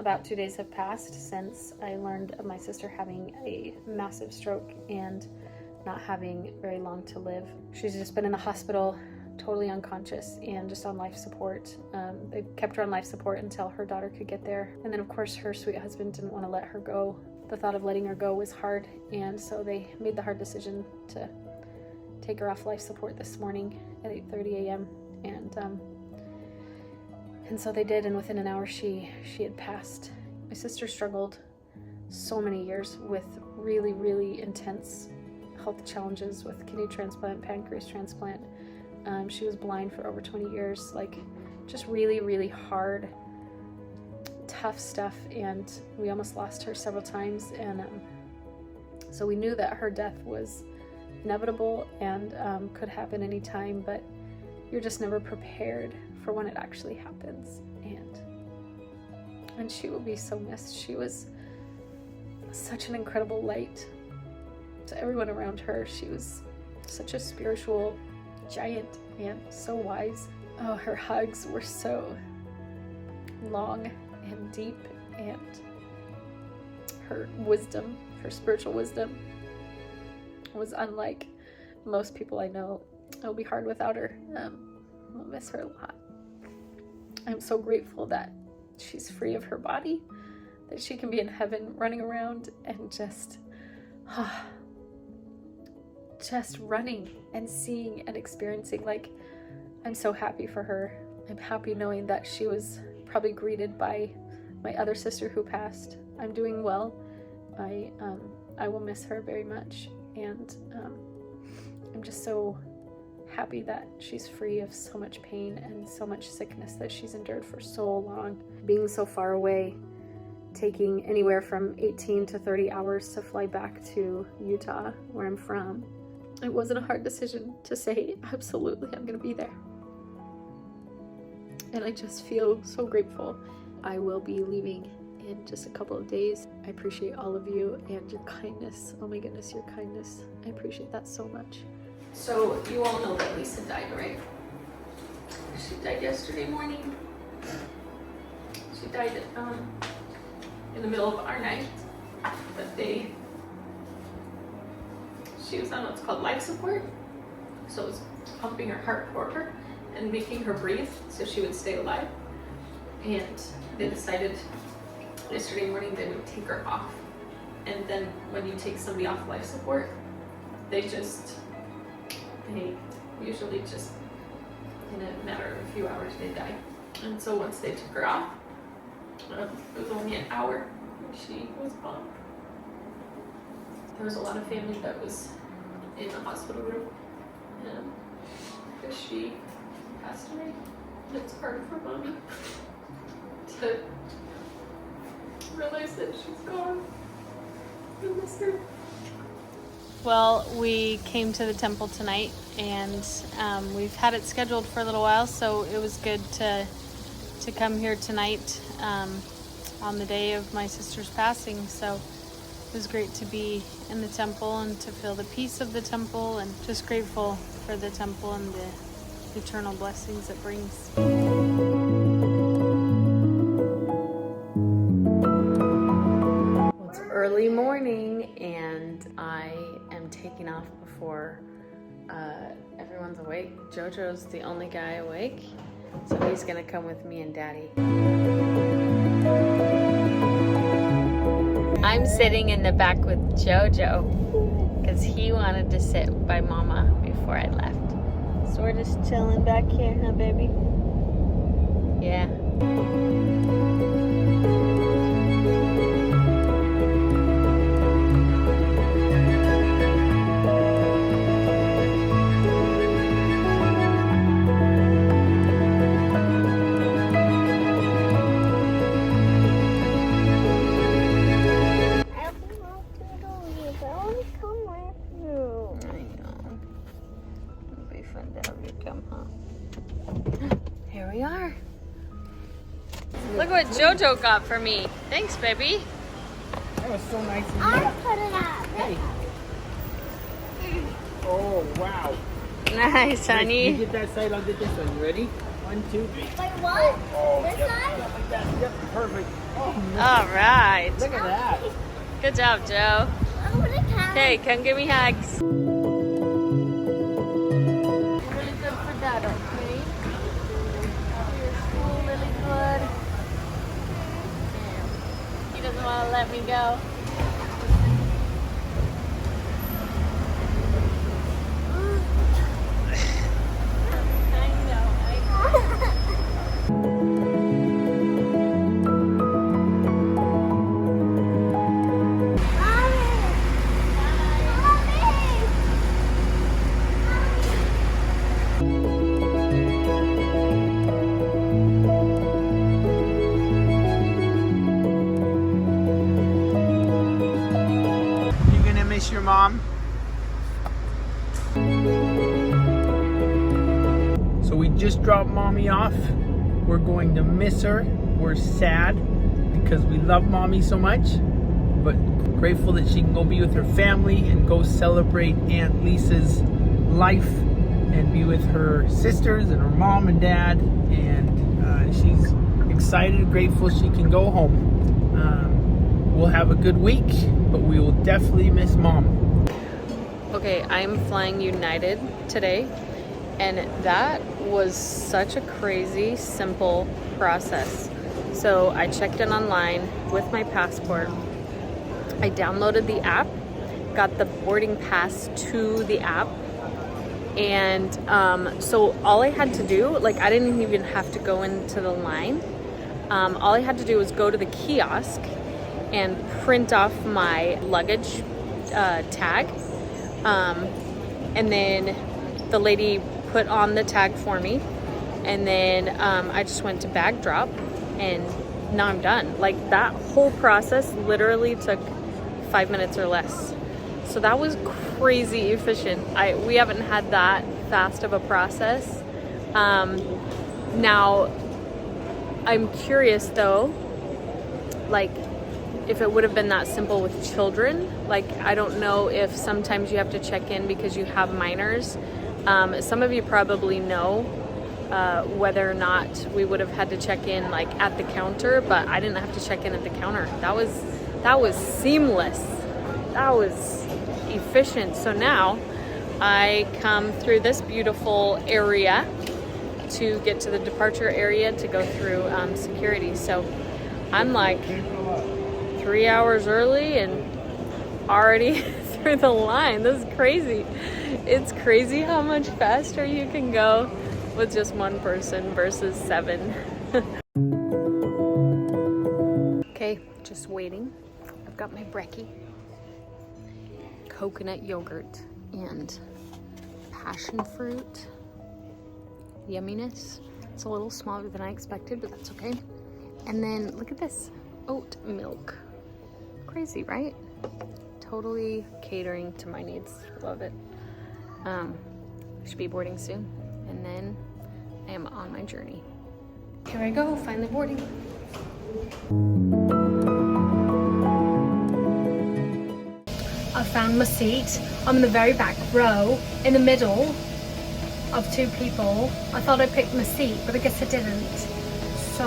About 2 days have passed since I learned of my sister having a massive stroke and not having very long to live. She's just been in the hospital, totally unconscious and just on life support. They kept her on life support until her daughter could get there. And then of course her sweet husband didn't want to let her go. The thought of letting her go was hard, and so they made the hard decision to take her off life support this morning at 8:30 a.m. And so they did, and within an hour she had passed. My sister struggled so many years with really, really intense health challenges with kidney transplant, pancreas transplant. She was blind for over 20 years, like just really, really hard, tough stuff, and we almost lost her several times. And so we knew that her death was inevitable and could happen anytime, but you're just never prepared for when it actually happens. And she will be so missed. She was such an incredible light to everyone around her. She was such a spiritual giant and so wise. Oh, her hugs were so long and deep, and her wisdom, her spiritual wisdom, was unlike most people I know. It'll be hard without her. I'll miss her a lot. I'm so grateful that she's free of her body, that she can be in heaven running around and just running and seeing and experiencing. Like, I'm so happy for her. I'm happy knowing that she was probably greeted by my other sister who passed. I'm doing well. I will miss her very much, and I'm just so happy that she's free of so much pain and so much sickness that she's endured for so long. Being so far away, taking anywhere from 18 to 30 hours to fly back to Utah, where I'm from, it wasn't a hard decision to say, absolutely, I'm gonna be there. And I just feel so grateful. I will be leaving in just a couple of days. I appreciate all of you and your kindness. Oh my goodness, your kindness. I appreciate that so much. So you all know that Lisa died, right? She died yesterday morning. She died in the middle of our night. But she was on what's called life support. So it was pumping her heart for her and making her breathe so she would stay alive. And they decided yesterday morning they would take her off. And then when you take somebody off life support, they usually just, in a matter of a few hours, they die. And so once they took her off, it was only an hour and she was gone. There was a lot of family that was in the hospital room because she passed away. It's hard for mommy to realize that she's gone. I miss her. Well, we came to the temple tonight, and we've had it scheduled for a little while, so it was good to come here tonight on the day of my sister's passing. So it was great to be in the temple and to feel the peace of the temple, and just grateful for the temple and the eternal blessings it brings. It's early morning and I am taking off before everyone's awake. Jojo's the only guy awake, so he's gonna come with me and Daddy. I'm sitting in the back with Jojo because he wanted to sit by Mama before I left. So we're just chilling back here, huh, baby? Yeah. Here we are. Look what Jojo got for me. Thanks, baby. That was so nice of you. I put it up. Hey. Oh, wow. Nice, honey. You get that side, I'll get this one. You ready? 1, 2. Like what? This Yep, side? yep, like that. Yep, perfect. Oh, man. All right. Look at that. Good job, Joe. Oh, what a cat. Okay, come give me hugs. Really good for dad, okay? Your school really good. He doesn't want to let me go. You gonna miss your mom? So we just dropped mommy off. We're going to miss her. We're sad because we love mommy so much, but grateful that she can go be with her family and go celebrate Aunt Lisa's life and be with her sisters and her mom and dad. And she's excited, grateful she can go home. We'll have a good week, but we will definitely miss mom. Okay, I'm flying United today, and that was such a crazy, simple process. So I checked in online with my passport. I downloaded the app, got the boarding pass to the app, and so all I had to do, like I didn't even have to go into the line. All I had to do was go to the kiosk and print off my luggage tag. And then the lady put on the tag for me. And then I just went to bag drop and now I'm done. Like that whole process literally took 5 minutes or less. So that was crazy efficient. We haven't had that fast of a process. Now, I'm curious though, like if it would have been that simple with children. Like I don't know if sometimes you have to check in because you have minors. Some of you probably know whether or not we would have had to check in like at the counter, but I didn't have to check in at the counter. That was seamless. That was efficient. So now I come through this beautiful area to get to the departure area to go through security. So I'm like 3 hours early and already through the line. This is crazy. It's crazy how much faster you can go with just one person versus 7. Okay, just waiting. I've got my brekkie, coconut yogurt, and passion fruit. Yumminess. It's a little smaller than I expected, but that's okay. And then look at this, oat milk. Crazy, right? Totally catering to my needs. Love it. Should be boarding soon, and then I am on my journey. Here I go, finally boarding. I found my seat. I'm in the very back row, in the middle of 2 people. I thought I picked my seat, but I guess I didn't. So,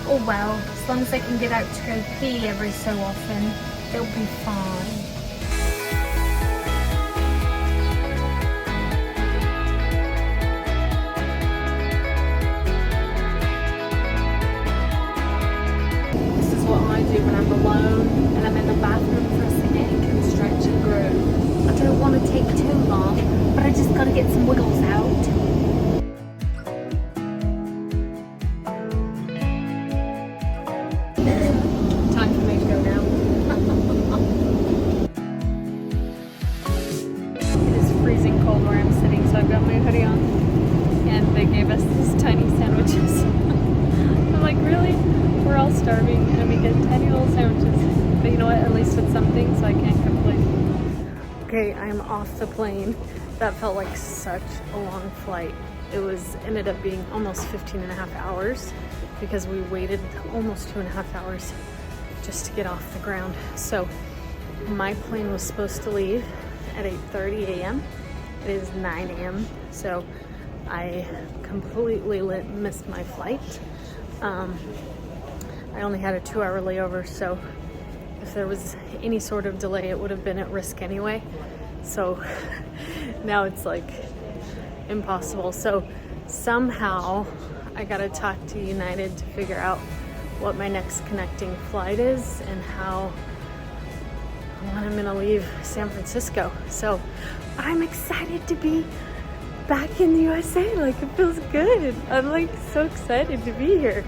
oh well, as long as I can get out to go pee every so often, it'll be fine. This is what I do when I'm alone and I'm in the bathroom for a second and can stretch and grow. I don't want to take too long, but I just gotta get some wiggles out. Time for me to go now. It is freezing cold where I'm sitting, so I've got my hoodie on. And they gave us these tiny sandwiches. I'm like, really? We're all starving and we get tiny little sandwiches. But you know what? At least it's something, so I can't complain. Okay, I'm off the plane. That felt like such a long flight. Ended up being almost 15 and a half hours because we waited almost 2.5 hours just to get off the ground. So my plane was supposed to leave at 8:30 a.m. It is 9 a.m. So I completely missed my flight. I only had a 2-hour layover, so if there was any sort of delay, it would have been at risk anyway. So now it's like impossible. So somehow I gotta talk to United to figure out what my next connecting flight is and when I'm gonna leave San Francisco. So I'm excited to be back in the USA. Like, it feels good. I'm like so excited to be here.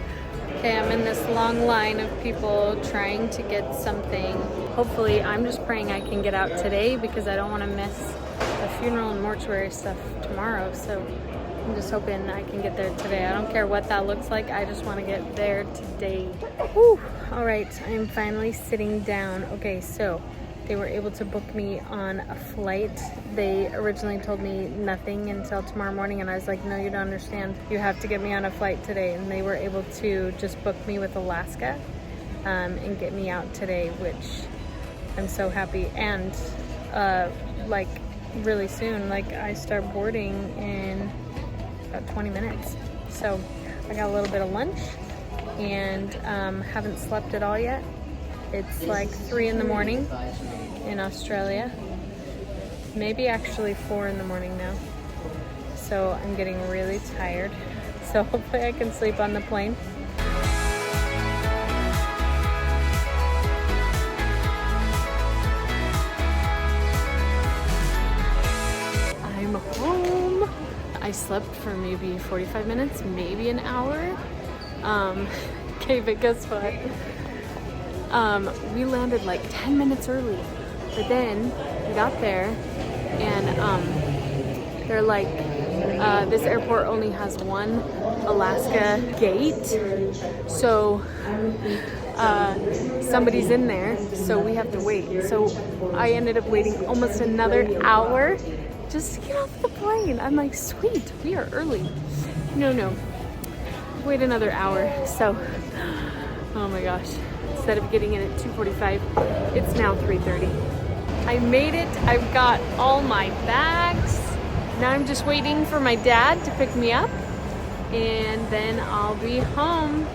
Okay, I'm in this long line of people trying to get something. Hopefully, I'm just praying I can get out today because I don't want to miss the funeral and mortuary stuff tomorrow. So I'm just hoping I can get there today. I don't care what that looks like. I just want to get there today. Whew. All right, I'm finally sitting down. Okay, so they were able to book me on a flight. They originally told me nothing until tomorrow morning, and I was like, no, you don't understand. You have to get me on a flight today. And they were able to just book me with Alaska and get me out today, which I'm so happy. And like really soon, like I start boarding in about 20 minutes. So I got a little bit of lunch and haven't slept at all yet. It's like 3 in the morning in Australia. Maybe actually 4 in the morning now. So I'm getting really tired. So hopefully I can sleep on the plane. I'm home. I slept for maybe 45 minutes, maybe an hour. Okay, but guess what? We landed like 10 minutes early, but then we got there and they're like, this airport only has one Alaska gate, so somebody's in there, so we have to wait. So I ended up waiting almost another hour just to get off the plane. I'm like, sweet, we are early. No, wait another hour. So, oh my gosh. Instead of getting in at 2:45, it's now 3:30. I made it. I've got all my bags. Now I'm just waiting for my dad to pick me up, and then I'll be home.